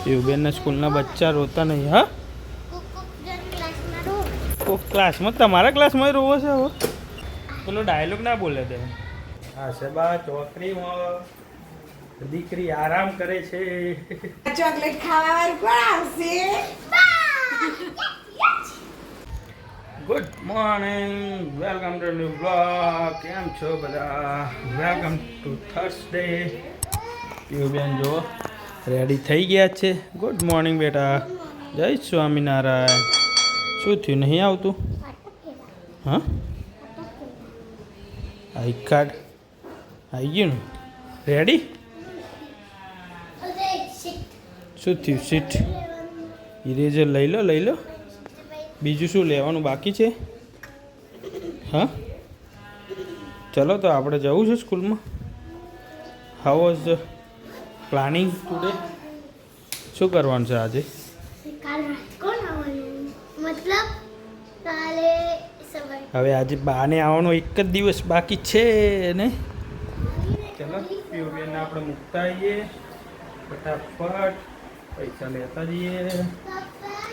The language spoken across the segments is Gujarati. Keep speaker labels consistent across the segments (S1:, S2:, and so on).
S1: પીયુબેનના સ્કૂલના બચ્ચા રોતા નહીં. હા, ક્લાસમાં તમારા ક્લાસમાં રોવો છે હવે? પેલો ડાયલોગ ના બોલે તે. હા સબા ચોકડીમાં દીકરી આરામ કરે છે.
S2: ચોકલેટ ખાવા વાળું કોણ આવશે?
S1: Good morning, welcome to new blog. કેમ છો બધા? Welcome to Thursday. પીયુબેન જો રેડી થઈ ગયા છે. ગુડ મોર્નિંગ બેટા. જય સ્વામિનારાયણ. શું થયું, નહીં આવતું? હા, આઈ કાર્ડ આવી ગયું ને? રેડી? શું થયું? સીટ ઇરેઝર લઈ લો, લઈ લો. બીજું શું લેવાનું બાકી છે? હા, ચલો તો આપણે જવું છે સ્કૂલમાં. How was the planning today? શું કરવાનું છે આજે? હવે આજે બાને આવવાનો એક જ દિવસ બાકી છે ને. ચલો પીયુબેનને આપણે મૂકતા આવીએ ફટાફટ, પૈસા લેતા જઈએ.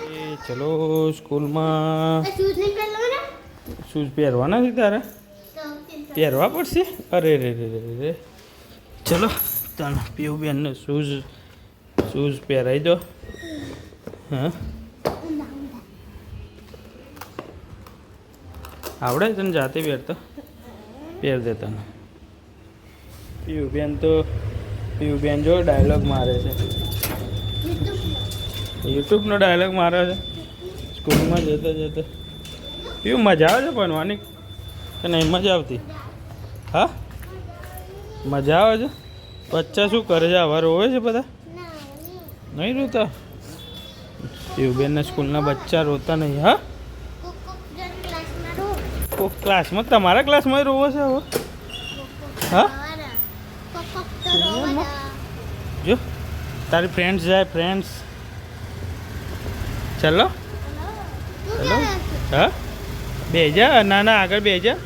S1: એ ચલો સ્કૂલમાં. શૂઝ પહેરવાના છે તારે? પહેરવા પડશે? અરે રે રે રે. ચલો ચાલો પીયુબેનને શૂઝ પહેરાવી દો. હા, આવડે તને જાતે પહેરતો? પહેર દે તને. પીયુબેન જો ડાયલોગ મારે છે. યુટ્યુબનો ડાયલોગ મારે છે સ્કૂલમાં જતા જતા. પીયુ મજા આવે છે ભણવાની કે નહીં મજા આવતી? હા, મજા આવે છે. બચ્ચા શું કરે છે? આવા રોવે છે બધા? નહીં રોતા? પીયુબેનના સ્કૂલના બચ્ચા રોતા નહીં. હા, ક્લાસમાં તમારા ક્લાસમાં રોવો છે હવે? હા, જો તારી ફ્રેન્ડ્સ જાય. ફ્રેન્ડ્સ ચલો ચલો. હા, બે જા. ના ના, આગળ બે જા.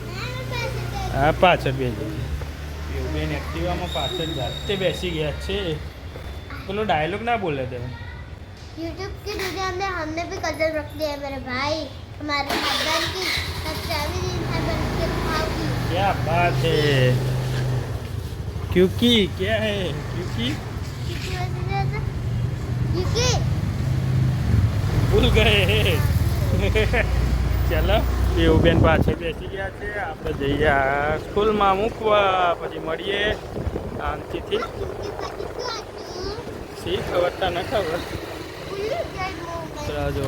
S1: હા, પાછળ બે જા. પીયુબેન એક્ટિવામાં પાછળ જાતે બેસી ગયા છે. પેલો ડાયલોગ ના બોલે તે.
S3: यूट्यूब की दुनिया में हमने भी कदर रख दी है मेरे भाई. हमारे खानदान की सबसे अमीर इंसान बन के खाओगी.
S1: क्या बात है. क्योंकि क्या है? क्योंकि ભૂલ ગયે. ચાલો પીયુબેન પાછળ બેસી ગયા છે. આપણે જઈએ સ્કૂલમાં મૂકવા, પછી મળીએ શાંતિથી. શી ખબર તા ન ખબર. જો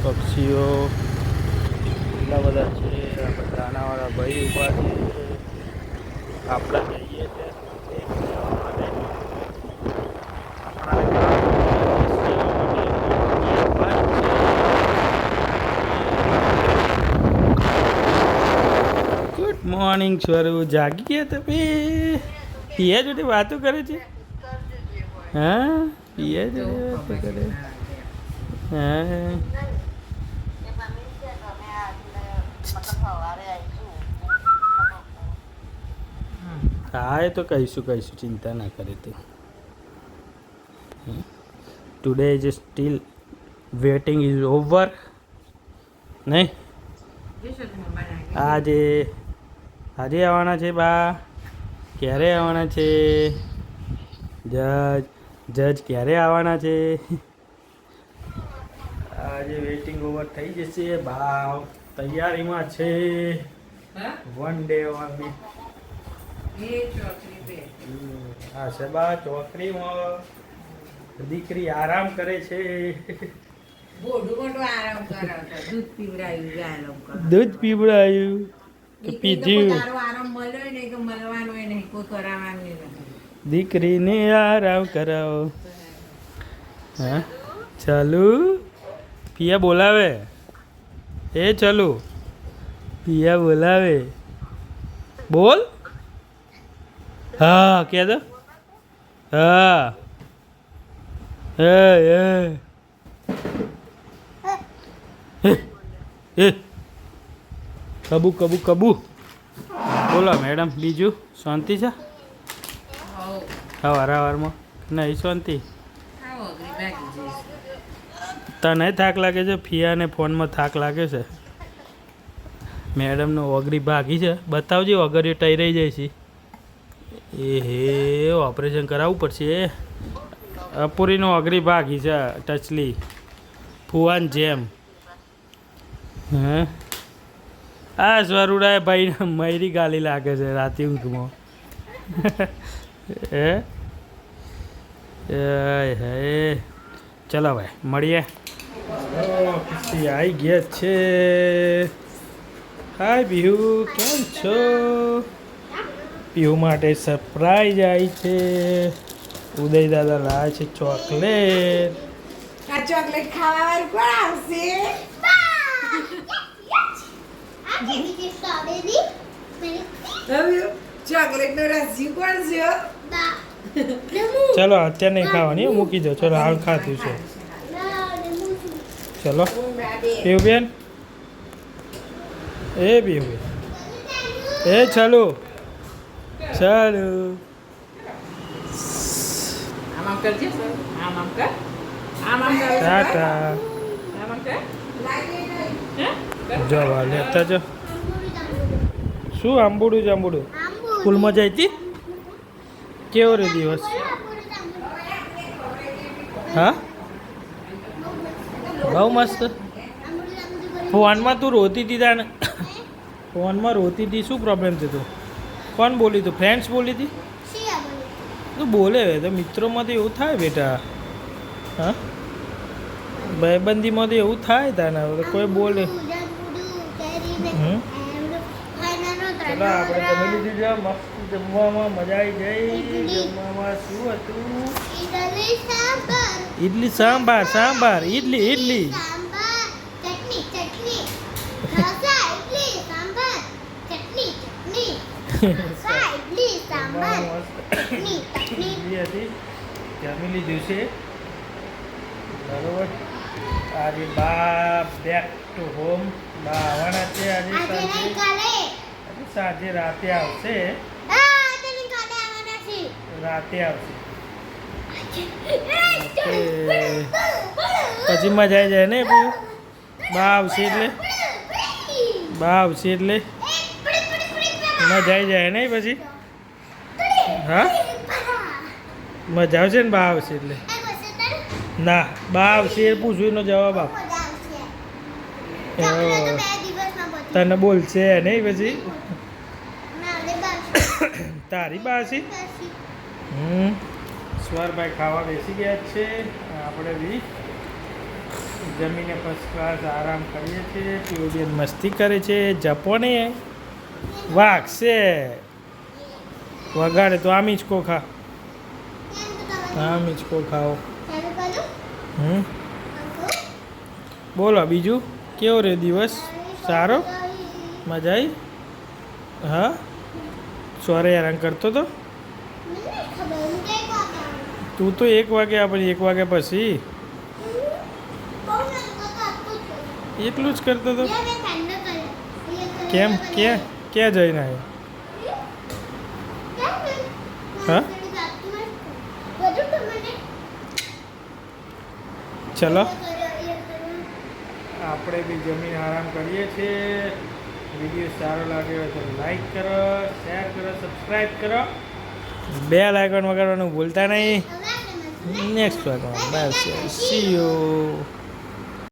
S1: પક્ષીઓ એટલા બધા છે. આપણે દાનાવાળા ભાઈ ઊભા છે. આપણે જઈએ છે. ગુડ મોર્નિંગ સ્વરૂ. જાગી ગયા તમે? પિયા જોડે વાતો કરે છે? હા, પિયા જોડે વાતો કરે. હા, હા, એ તો કહીશું, ચિંતા ના કરે તું. Today is still waiting is over. નહીં, આજે આવવાના છે બા? ક્યારે આવવાના છે? જજ ક્યારે આવવાના છે? આજે વેટિંગ ઓવર થઈ જશે. બા તૈયારીમાં છે. One day only. હા સબા ચોકડીમાં દીકરી આરામ કરે છે. દૂધ પીવડાયું કે પીધું? દીકરીને આરામ કરાવો. હા, ચાલુ. પિયા બોલાવે. એ ચાલુ પિયા બોલાવે. બોલ. હા કે દો. હા, કબુ કબુ કબુ. બોલો મેડમ, બીજું શાંતિ છે? સવારમાં નહીં શાંતિ?
S2: થાકી જઈશ.
S1: તને થાક લાગે છે? ફિયાને ફોનમાં થાક લાગે છે. મેડમનો ઓગરી ભાગી છે. બતાવજે ઓગરી ટઈ રહી જાય છે. એ હે ઓપરેશન કરાવવું પડશે. અપૂરીનો ઓગરી ભાગી છે ટચલી ફુવાન જેમ. હે આ સ્વરૂડાએ ભાઈને મયરી ગાલી લાગે છે રાતે ઊંઘમાં. હે હે ચલો ભાઈ મળીએ. ખુશી આવી ગયા છે. હાય બિહુ, કેમ છો? પીહુ માટે સરપ્રાઈઝ આવી છે. ઉદય દાદા લાવે છે ચોકલેટ.
S2: આ ચોકલેટ ખાવા વાળું કોણ આવશે? હવે ચોકલેટ નો રસ્યું કોણ છે?
S1: ચલો અત્યારે નહીં ખાવાની મૂકી દો. ચલો હાલ ખાધું છે. ચલો પીહુ બેન. એ પીહુ બેન. એ ચાલો ચાલો.
S2: આમ આમ કરજે સર. આમ આમ કર. આમ આમ કર.
S1: ટાટા.
S2: આમ આમ કર. હે?
S1: જો વા લેતા જો. શું આંબુડું જાંબુડું સ્કૂલમાં જાય હતી? કેવો રે દિવસ? હા બહુ મસ્ત. ફોનમાં તું રોતી હતી તાને? ફોનમાં રોતી હતી, શું પ્રોબ્લેમ થતો? કોણ બોલી તું? ફ્રેન્ડ્સ બોલી હતી? તું બોલે તો મિત્રોમાં તો એવું થાય બેટા. હા ભાઈબંધીમાં તો એવું થાય તાને. હવે કોઈ બોલે. હમ ચલો આપણે જમી લીધું છે. મસ્ત જમવામાં મજા આવી ગઈ. જમવામાં શું હતું? ઇડલી સાંભાર. સાંભાર ઇડલી ઇડલી. ઇડલી હતી. જમી લીધું છે બરોબર. આજે બા બેક ટુ હોમ. બા આવવાના છે આજે સાંજે. સાંજે રાતે આવશે. રાતે આવશે પછી મજા આવી જાય ને. બા આવશે એટલે મજા આવી જાય ને પછી. હા મજા આવશે ને બા આવશે એટલે. ના બા આવશે એ પૂછવીનો જવાબ આપ. તને બોલશે નહીં પછી. તારી બાસી. સ્વરભાઈ ખાવા બેસી ગયા છે. આપણે બી જમીને ફર્સ્ટ ક્લાસ આરામ કરીએ છીએ. પીઓબેન મસ્તી કરે છે. જપોને વાગશે વગાડે તો આમ હિંચકો ખા. આમ હિંચકો ખાઓ. બોલો બીજું કેવો રે દિવસ? સારો? મજા આવી? હા સોરે હેરાન કરતો તો તું તો 1 વાગે આપણે 1 વાગ્યા પછી એટલું જ કરતો હતો. કેમ ક્યાં જઈને આવ્યો? હા ચલો આપણે બી જમીન આરામ કરીએ છીએ. વિડીયો સારો લાગ્યો તો લાઈક કરો, શેર કરો, સબસ્ક્રાઈબ કરો. બેલ આઇકન વગાડવાનું ભૂલતા નહીં. નેક્સ્ટ વારમાં બાય. C you.